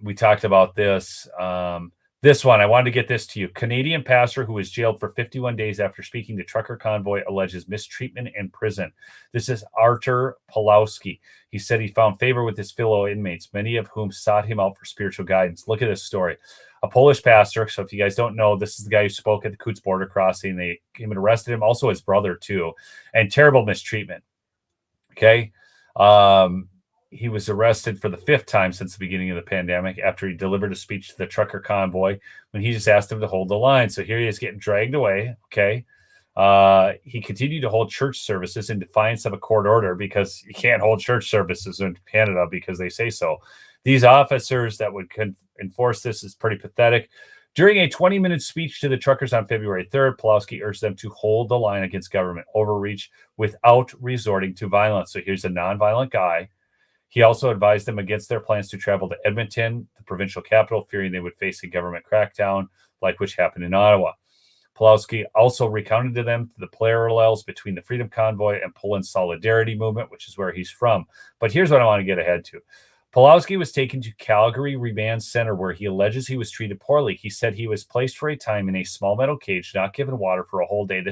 We talked about this. This one, I wanted to get this to you. Canadian pastor who was jailed for 51 days after speaking to trucker convoy alleges mistreatment in prison. This is Artur Pawlowski. He said he found favor with his fellow inmates, many of whom sought him out for spiritual guidance. Look at this story. A Polish pastor, so if you guys don't know, this is the guy who spoke at the Coutts border crossing. They came and arrested him, also his brother too, and terrible mistreatment. Okay. He was arrested for the 5th time since the beginning of the pandemic after he delivered a speech to the trucker convoy when he just asked him to hold the line. So here he is getting dragged away. Okay. He continued to hold church services in defiance of a court order because you can't hold church services in Canada because they say so. These officers that would enforce this is pretty pathetic. During a 20-minute speech to the truckers on February 3rd, Pawlowski urged them to hold the line against government overreach without resorting to violence. So here's a nonviolent guy. He also advised them against their plans to travel to Edmonton, the provincial capital, fearing they would face a government crackdown like which happened in Ottawa. Pawlowski also recounted to them the parallels between the Freedom Convoy and Poland's Solidarity movement, which is where he's from. But here's what I want to get ahead to. Pawlowski was taken to Calgary Remand Center where he alleges he was treated poorly. He said he was placed for a time in a small metal cage, not given water for a whole day.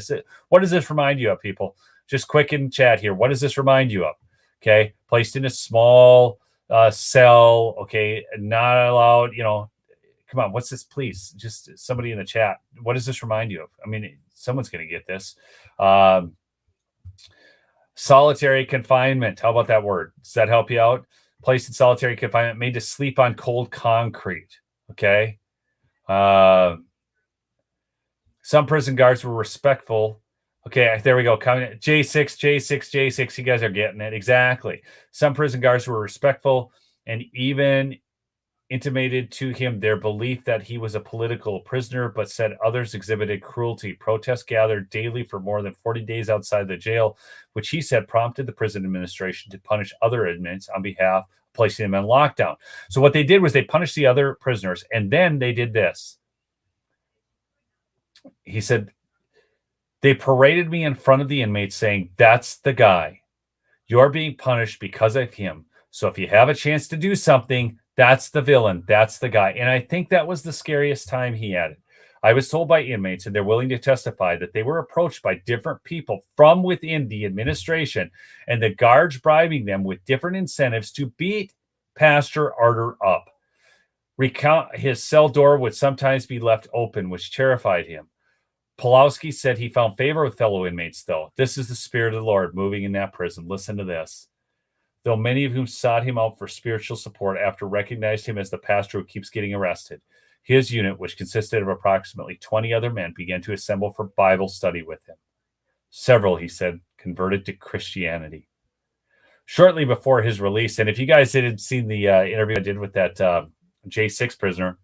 What does this remind you of, people? Just quick in chat here. What does this remind you of? Okay, placed in a small cell. Okay, not allowed. Come on, what's this? Please, just somebody in the chat. What does this remind you of? I mean, someone's going to get this. Solitary confinement. How about that word? Does that help you out? Placed in solitary confinement, made to sleep on cold concrete. Okay. Some prison guards were respectful. Okay, there we go. J6. You guys are getting it. Exactly. Some prison guards were respectful and even intimated to him their belief that he was a political prisoner, but said others exhibited cruelty. Protests gathered daily for more than 40 days outside the jail, which he said prompted the prison administration to punish other inmates on behalf of placing them in lockdown. So what they did was they punished the other prisoners, and then they did this. He said, they paraded me in front of the inmates saying, that's the guy. You're being punished because of him. So if you have a chance to do something, that's the villain. That's the guy. And I think that was the scariest time he had it. I was told by inmates, and they're willing to testify, that they were approached by different people from within the administration and the guards bribing them with different incentives to beat Pastor Arter up. His cell door would sometimes be left open, which terrified him. Pawlowski said he found favor with fellow inmates, though. This is the Spirit of the Lord moving in that prison. Listen to this. Though many of whom sought him out for spiritual support after recognized him as the pastor who keeps getting arrested, his unit, which consisted of approximately 20 other men, began to assemble for Bible study with him. Several, he said, converted to Christianity. Shortly before his release, and if you guys had seen the interview I did with that J6 prisoner,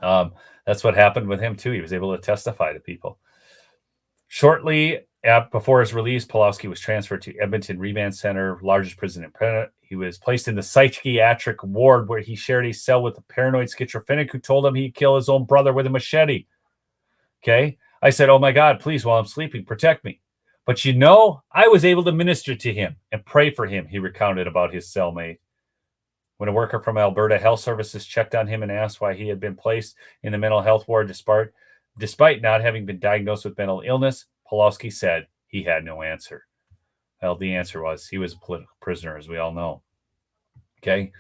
that's what happened with him too. He was able to testify to people. Shortly before his release, Pawlowski was transferred to Edmonton Remand Center, largest prison in Canada. He was placed in the psychiatric ward where he shared a cell with a paranoid schizophrenic who told him he'd kill his own brother with a machete. Okay. I said, oh my God, please, while I'm sleeping, protect me. But I was able to minister to him and pray for him, he recounted about his cellmate. When a worker from Alberta Health Services checked on him and asked why he had been placed in the mental health ward despite not having been diagnosed with mental illness, Pawlowski said he had no answer. Well, the answer was he was a political prisoner, as we all know. Okay.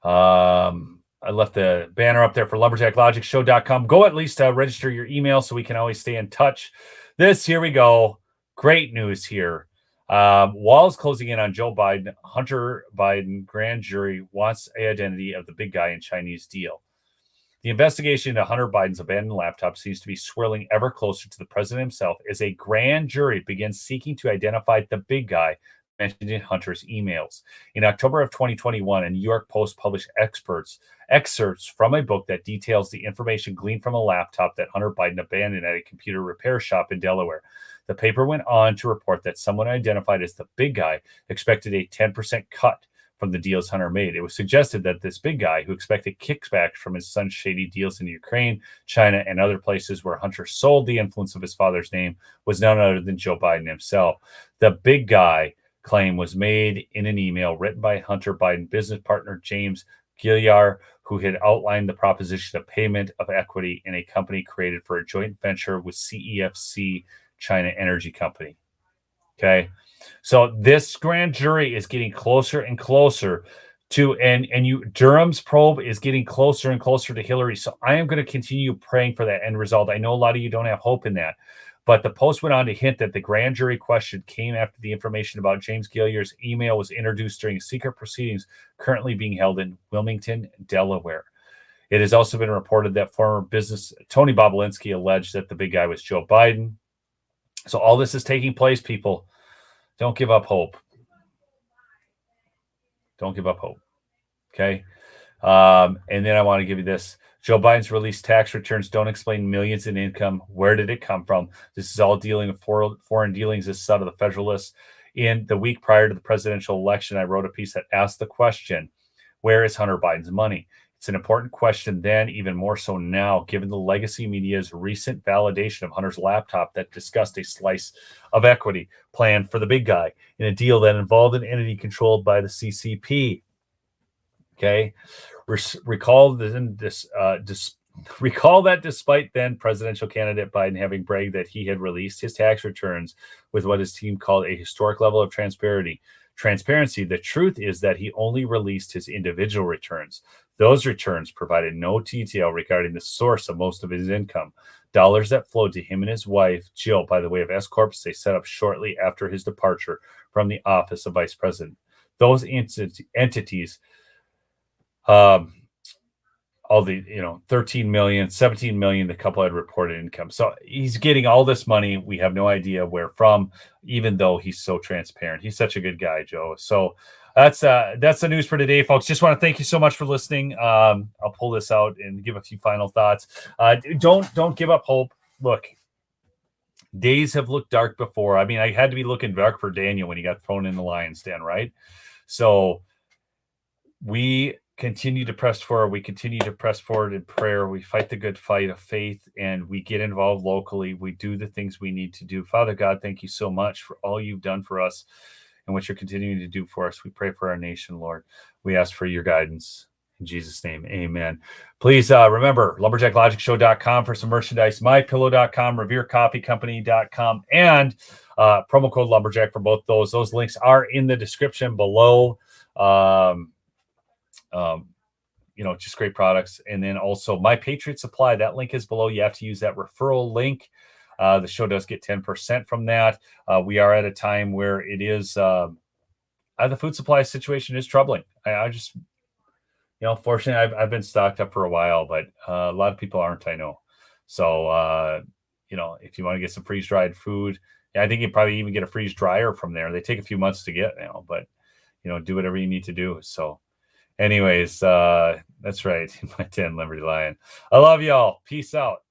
I left the banner up there for lumberjacklogicshow.com. Go at least register your email so we can always stay in touch. Here we go. Great news here. Walls closing in on Joe Biden. Hunter Biden grand jury wants the identity of the big guy in Chinese deal. The investigation into Hunter Biden's abandoned laptop seems to be swirling ever closer to the president himself as a grand jury begins seeking to identify the big guy mentioned in Hunter's emails. In October of 2021, a New York Post published excerpts from a book that details the information gleaned from a laptop that Hunter Biden abandoned at a computer repair shop in Delaware. The paper went on to report that someone identified as the big guy expected a 10% cut from the deals Hunter made. It was suggested that this big guy, who expected kickbacks from his son's shady deals in Ukraine, China, and other places where Hunter sold the influence of his father's name, was none other than Joe Biden himself. The big guy claim was made in an email written by Hunter Biden business partner James Gilliar, who had outlined the proposition of payment of equity in a company created for a joint venture with CEFC, China Energy Company. Okay. So this grand jury is getting closer and closer to, Durham's probe is getting closer and closer to Hillary. So I am going to continue praying for that end result. I know a lot of you don't have hope in that, but the Post went on to hint that the grand jury question came after the information about James Gilliar's email was introduced during secret proceedings currently being held in Wilmington, Delaware. It has also been reported that former business Tony Bobulinski alleged that the big guy was Joe Biden. So all this is taking place, people. Don't give up hope. Don't give up hope. Okay. And then I want to give you this. Joe Biden's released tax returns don't explain millions in income. Where did it come from? This is all dealing with foreign dealings as out of the Federalist. In the week prior to the presidential election, I wrote a piece that asked the question, where is Hunter Biden's money? It's an important question then, even more so now, given the legacy media's recent validation of Hunter's laptop that discussed a slice of equity planned for the big guy in a deal that involved an entity controlled by the CCP. Okay. Recall recall that despite then presidential candidate Biden having bragged that he had released his tax returns with what his team called a historic level of transparency, the truth is that he only released his individual returns. Those returns provided no detail regarding the source of most of his income. Dollars that flowed to him and his wife, Jill, by the way of S corps they set up shortly after his departure from the office of vice president. Those entities, all the 13 million, 17 million, the couple had reported income. So he's getting all this money. We have no idea where from, even though he's so transparent. He's such a good guy, Joe. So that's the news for today, folks. Just want to thank you so much for listening. I'll pull this out and give a few final thoughts. Don't give up hope. Look, days have looked dark before. I mean, I had to be looking dark for Daniel when he got thrown in the lion's den, right? So we continue to press forward. We continue to press forward in prayer. We fight the good fight of faith, and we get involved locally. We do the things we need to do. Father God, thank you so much for all you've done for us and what you're continuing to do for us. We pray for our nation, Lord. We ask for your guidance. In Jesus' name, amen. Please remember, lumberjacklogicshow.com for some merchandise, mypillow.com, reverecoffeecompany.com, and promo code lumberjack for both those. Those links are in the description below. Just great products. And then also My Patriot Supply, that link is below. You have to use that referral link. The show does get 10% from that. We are at a time where it is, the food supply situation is troubling. I just, fortunately I've been stocked up for a while, but a lot of people aren't, I know. So, if you want to get some freeze dried food, I think you probably even get a freeze dryer from there. They take a few months to get, but do whatever you need to do. So anyways, that's right. My 10 Liberty Lion. I love y'all. Peace out.